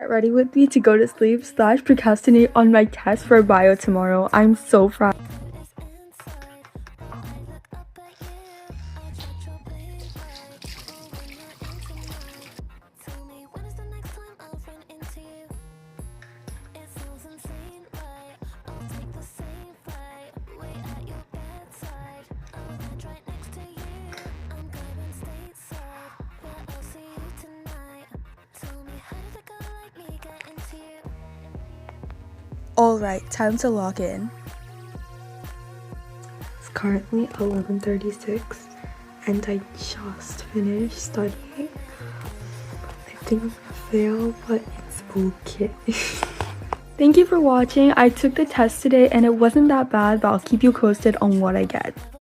Get ready with me to go to sleep / procrastinate on my test for bio tomorrow. I'm so proud. Alright, time to log in. It's currently 11:36 and I just finished studying. I think I'm gonna fail, but it's okay. Thank you for watching. I took the test today and it wasn't that bad, but I'll keep you posted on what I get.